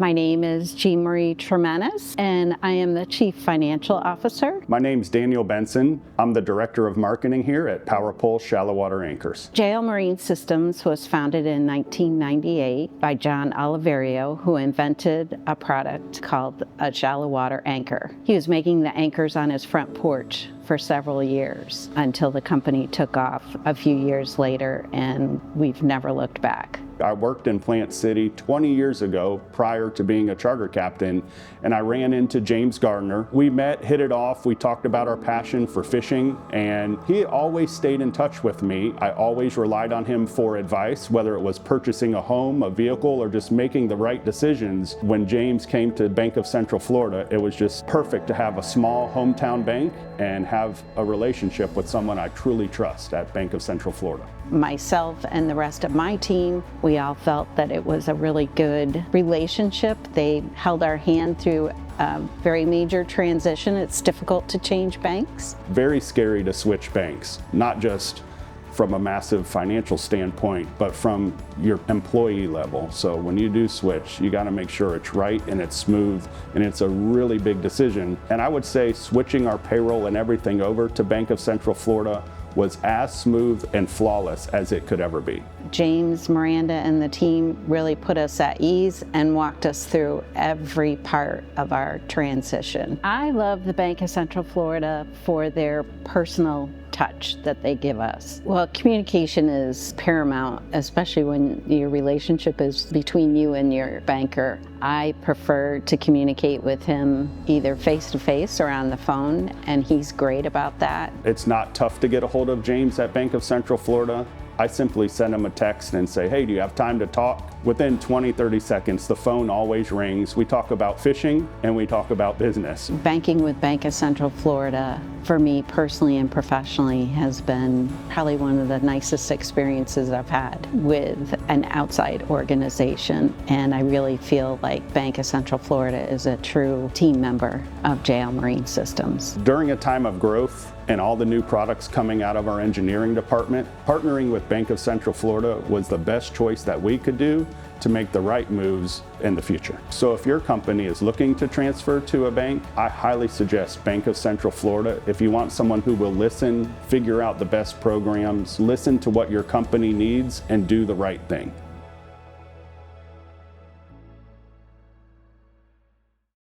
My name is Jean Marie Tremainis, and I am the Chief Financial Officer. My name's Dan Benson. I'm the Director of Marketing here at Power Pole Shallow Water Anchors. JL Marine Systems was founded in 1998 by John Oliverio, who invented a product called a shallow water anchor. He was making the anchors on his front porch for several years until the company took off a few years later, and we've never looked back. I worked in Plant City 20 years ago prior to being a charter captain, and I ran into James Gardner. We met, hit it off, we talked about our passion for fishing, and he always stayed in touch with me. I always relied on him for advice, whether it was purchasing a home, a vehicle, or just making the right decisions. When James came to Bank of Central Florida, it was just perfect to have a small hometown bank and have a relationship with someone I truly trust at Bank of Central Florida. Myself and the rest of my team, we all felt that it was a really good relationship. They held our hand through a very major transition. It's difficult to change banks. Very scary to switch banks, not just from a massive financial standpoint, but from your employee level. So when you do switch, you got to make sure it's right and it's smooth, and it's a really big decision. And I would say switching our payroll and everything over to Bank of Central Florida was as smooth and flawless as it could ever be. James, Miranda, and the team really put us at ease and walked us through every part of our transition. I love the Bank of Central Florida for their personal touch that they give us. Well, communication is paramount, especially when your relationship is between you and your banker. I prefer to communicate with him either face-to-face or on the phone, and he's great about that. It's not tough to get a hold of James at Bank of Central Florida. I simply send him a text and say, hey, do you have time to talk? Within 20-30 seconds, the phone always rings. We talk about fishing and we talk about business. Banking with Bank of Central Florida, for me personally and professionally, has been probably one of the nicest experiences I've had with an outside organization. And I really feel like Bank of Central Florida is a true team member of JL Marine Systems. During a time of growth and all the new products coming out of our engineering department, partnering with Bank of Central Florida was the best choice that we could do to make the right moves in the future. So if your company is looking to transfer to a bank, I highly suggest Bank of Central Florida. If you want someone who will listen, figure out the best programs, listen to what your company needs, and do the right thing.